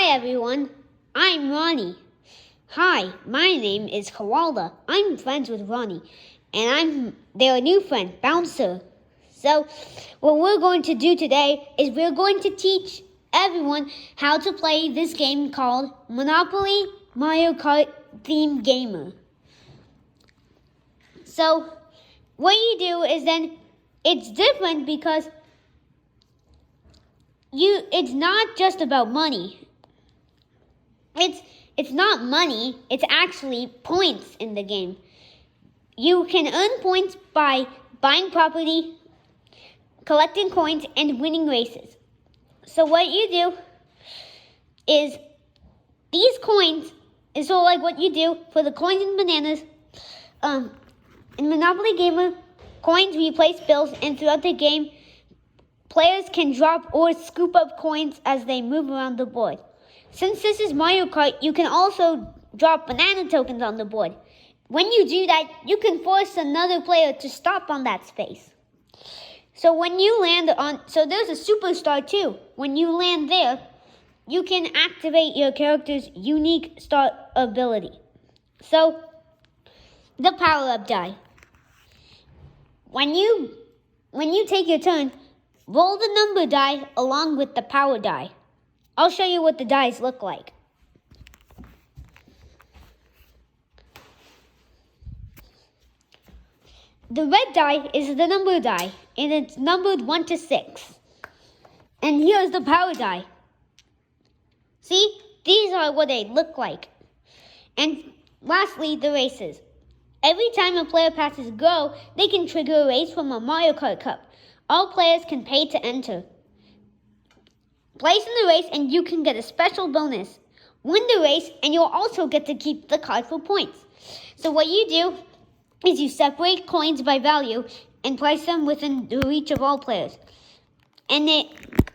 Hi everyone, I'm Ronnie. Hi, my name is Koala. I'm friends with Ronnie, and I'm their new friend, Bouncer. So, what we're going to do today is we're going to teach everyone how to play this game called Monopoly Mario Kart Theme Gamer. So, what you do is then it's different because it's not just about money. It's not money, it's actually points in the game. You can earn points by buying property, collecting coins, and winning races. So what you do is these coins is sort of like what you do for the coins and bananas. In Monopoly Gamer, coins replace bills, and throughout the game, players can drop or scoop up coins as they move around the board. Since this is Mario Kart, you can also drop banana tokens on the board. When you do that, you can force another player to stop on that space. So when you land so there's a superstar too. When you land there, you can activate your character's unique star ability. So, the power-up die. When you take your turn, roll the number die along with the power die. I'll show you what the dice look like. The red die is the number die, and it's numbered 1 to 6. And here's the power die. See, these are what they look like. And lastly, the races. Every time a player passes go, they can trigger a race from a Mario Kart Cup. All players can pay to enter. Place in the race and you can get a special bonus. Win the race and you'll also get to keep the card for points. So what you do is you separate coins by value and place them within the reach of all players. And it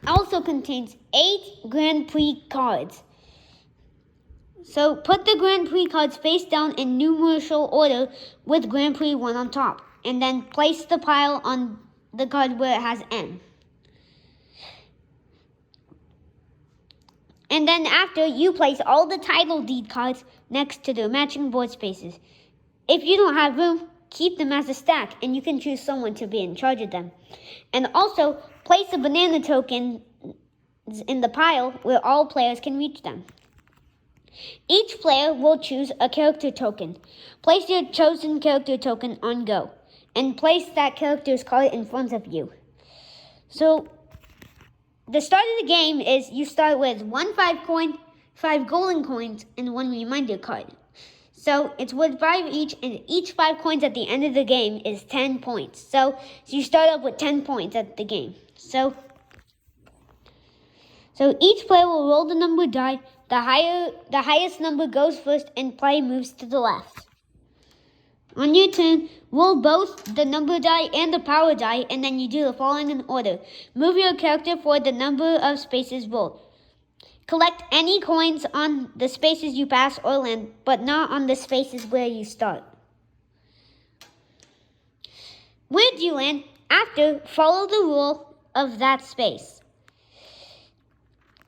also contains 8 Grand Prix cards. So put the Grand Prix cards face down in numerical order with Grand Prix 1 on top. And then place the pile on the card where it has N. And then after, you place all the title deed cards next to the matching board spaces. If you don't have room, keep them as a stack, and you can choose someone to be in charge of them. And also, place a banana token in the pile where all players can reach them. Each player will choose a character token. Place your chosen character token on go, and place that character's card in front of you. So, the start of the game is you start with 1 5 coin, 5 golden coins, and 1 reminder card. So it's worth 5 each, and each 5 coins at the end of the game is 10 points. So you start up with 10 points at the game. So each player will roll the number die. The highest number goes first, and play moves to the left. On your turn, roll both the number die and the power die, and then you do the following in order. Move your character for the number of spaces rolled. Collect any coins on the spaces you pass or land, but not on the spaces where you start. Where do you land? After, follow the rule of that space.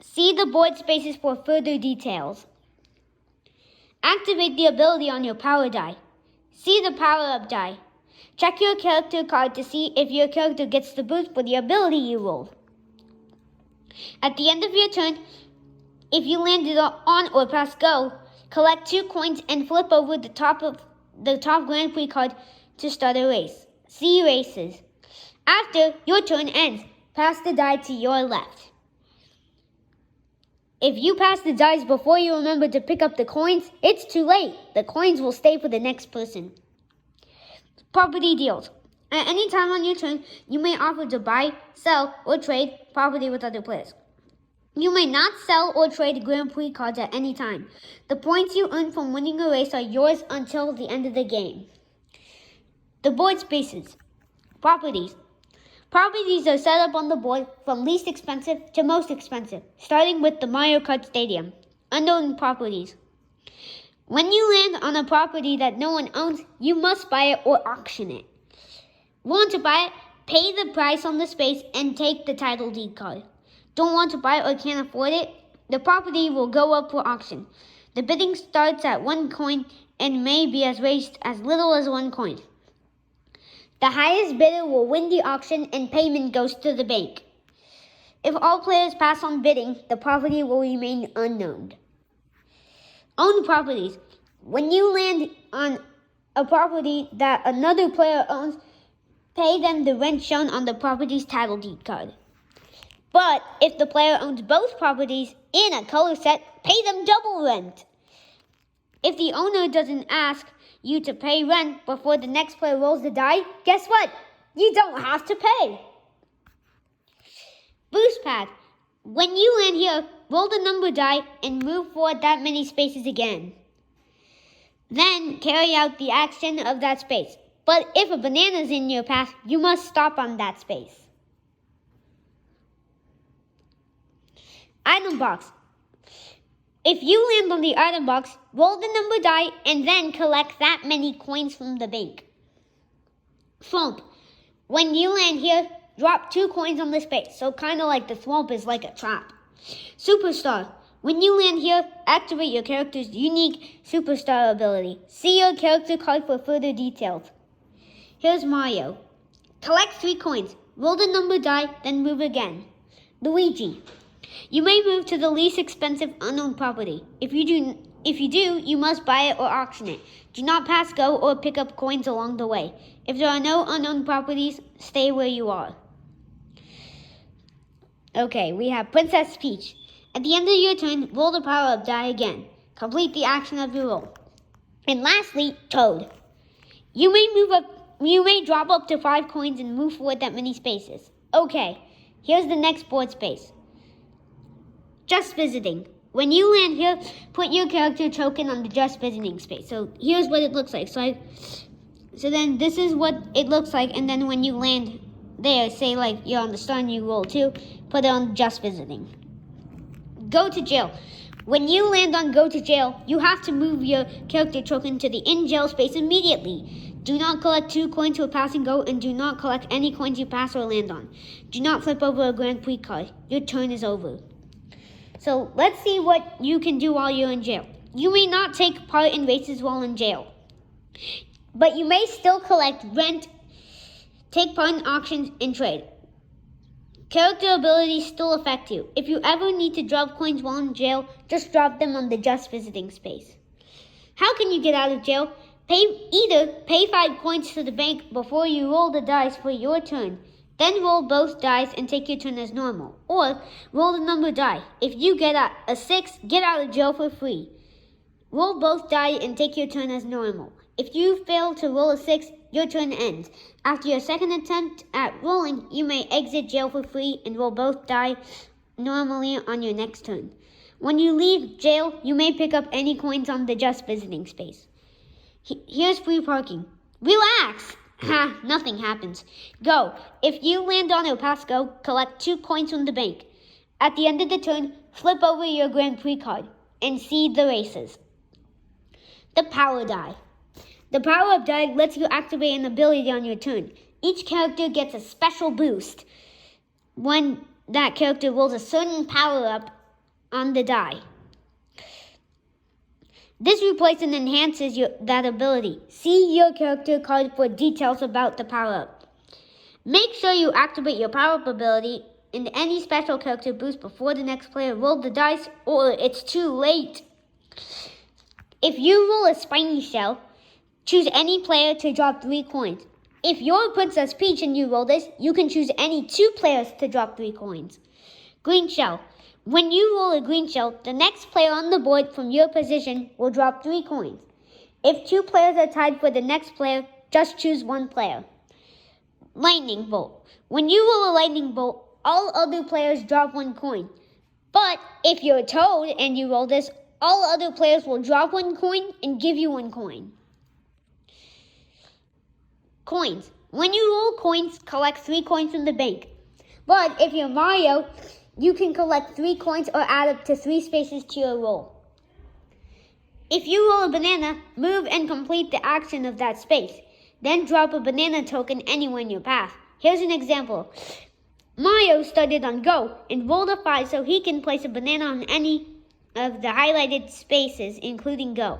See the board spaces for further details. Activate the ability on your power die. See the power-up die. Check your character card to see if your character gets the boost for the ability you rolled. At the end of your turn, if you landed on or past go, collect 2 coins and flip over the top Grand Prix card to start a race. See races. After, your turn ends. Pass the die to your left. If you pass the dice before you remember to pick up the coins, it's too late. The coins will stay for the next person. Property deals. At any time on your turn, you may offer to buy, sell, or trade property with other players. You may not sell or trade Grand Prix cards at any time. The points you earn from winning a race are yours until the end of the game. The board spaces. Properties. Properties are set up on the board from least expensive to most expensive, starting with the Mario Kart Stadium. Unknown properties. When you land on a property that no one owns, you must buy it or auction it. Want to buy it? Pay the price on the space and take the title deed card. Don't want to buy it or can't afford it? the property will go up for auction. The bidding starts at 1 coin and may be raised as little as 1 coin. The highest bidder will win the auction and payment goes to the bank. If all players pass on bidding, the property will remain unknown. Owned properties. When you land on a property that another player owns, pay them the rent shown on the property's title deed card. But if the player owns both properties in a color set, pay them double rent. If the owner doesn't ask you to pay rent before the next player rolls the die, guess what? You don't have to pay. Boost pad. When you land here, roll the number die and move forward that many spaces again. Then carry out the action of that space. But if a banana is in your path, you must stop on that space. Item box. If you land on the item box, roll the number die and then collect that many coins from the bank. Swamp. When you land here, drop 2 coins on the space, so kind of like the swamp is like a trap. Superstar. When you land here, activate your character's unique superstar ability. See your character card for further details. Here's Mario. Collect 3 coins, roll the number die, then move again. Luigi. You may move to the least expensive unknown property. If you do, you must buy it or auction it. Do not pass go or pick up coins along the way. If there are no unknown properties, stay where you are. Okay, we have Princess Peach. At the end of your turn, roll the power-up die again. Complete the action of your roll. And lastly, Toad. You may drop up to 5 coins and move forward that many spaces. Okay, here's the next board space. Just visiting. When you land here, put your character token on the just visiting space. So here's what it looks like. So then this is what it looks like, and then when you land there, say like you're on the star and you roll 2, put it on just visiting. Go to jail. When you land on go to jail, you have to move your character token to the in jail space immediately. Do not collect 2 coins for passing go, and do not collect any coins you pass or land on. Do not flip over a Grand Prix card. Your turn is over. So let's see what you can do while you're in jail. You may not take part in races while in jail, but you may still collect rent, take part in auctions, and trade. Character abilities still affect you. If you ever need to drop coins while in jail, just drop them on the just visiting space. How can you get out of jail? Either pay 5 coins to the bank before you roll the dice for your turn. Then roll both dice and take your turn as normal. Or roll the number die. If you get a 6, get out of jail for free. Roll both die and take your turn as normal. If you fail to roll a 6, your turn ends. After your second attempt at rolling, you may exit jail for free and roll both die normally on your next turn. When you leave jail, you may pick up any coins on the just visiting space. Here's free parking. Relax! Ha, nothing happens. Go. If you land on or pass go, collect 2 coins from the bank. At the end of the turn, flip over your Grand Prix card and see the races. The power die. The power-up die lets you activate an ability on your turn. Each character gets a special boost when that character rolls a certain power-up on the die. This replaces and enhances that ability. See your character card for details about the power-up. Make sure you activate your power-up ability in any special character boost before the next player rolls the dice, or it's too late. If you roll a spiny shell, choose any player to drop 3 coins. If you're Princess Peach and you roll this, you can choose any 2 players to drop 3 coins. Green shell. When you roll a green shell, the next player on the board from your position will drop 3 coins. If 2 players are tied for the next player, just choose 1 player. Lightning bolt. When you roll a lightning bolt, all other players drop 1 coin. But if you're Toad and you roll this, all other players will drop 1 coin and give you 1 coin. Coins. When you roll coins, collect 3 coins from the bank. But if you're Mario, you can collect 3 coins or add up to 3 spaces to your roll. If you roll a banana, move and complete the action of that space. Then drop a banana token anywhere in your path. Here's an example. Mario started on Go and rolled a 5 so he can place a banana on any of the highlighted spaces, including Go.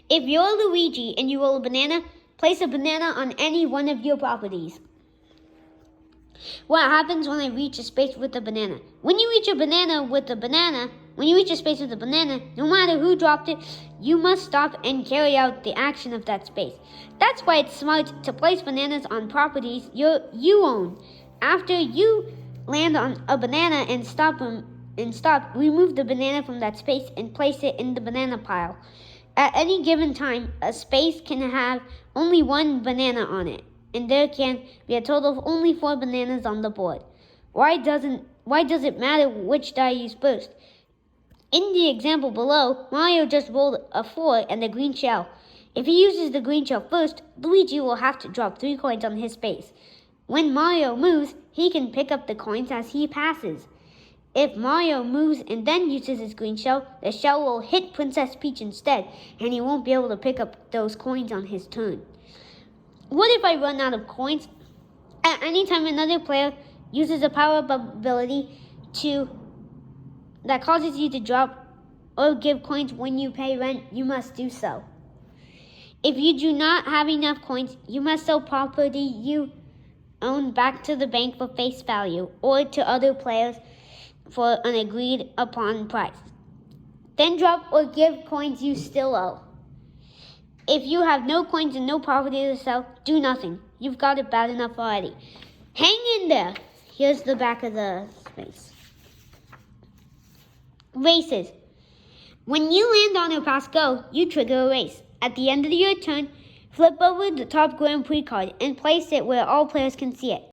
If you're Luigi and you roll a banana, place a banana on any one of your properties. What happens when I reach a space with a banana? When you reach a space with a banana, no matter who dropped it, you must stop and carry out the action of that space. That's why it's smart to place bananas on properties you own. After you land on a banana and stop, remove the banana from that space and place it in the banana pile. At any given time, a space can have only one banana on it, and there can be a total of only 4 bananas on the board. Why does it matter which die you use first? In the example below, Mario just rolled a 4 and a green shell. If he uses the green shell first, Luigi will have to drop 3 coins on his space. When Mario moves, he can pick up the coins as he passes. If Mario moves and then uses his green shell, the shell will hit Princess Peach instead, and he won't be able to pick up those coins on his turn. What if I run out of coins? At any time another player uses a power-up ability that causes you to drop or give coins when you pay rent, you must do so. If you do not have enough coins, you must sell property you own back to the bank for face value or to other players for an agreed upon price. Then drop or give coins you still owe. If you have no coins and no property to sell, do nothing. You've got it bad enough already. Hang in there. Here's the back of the space. Races. When you land on or pass Go, you trigger a race. At the end of your turn, flip over the top Grand Prix card and place it where all players can see it.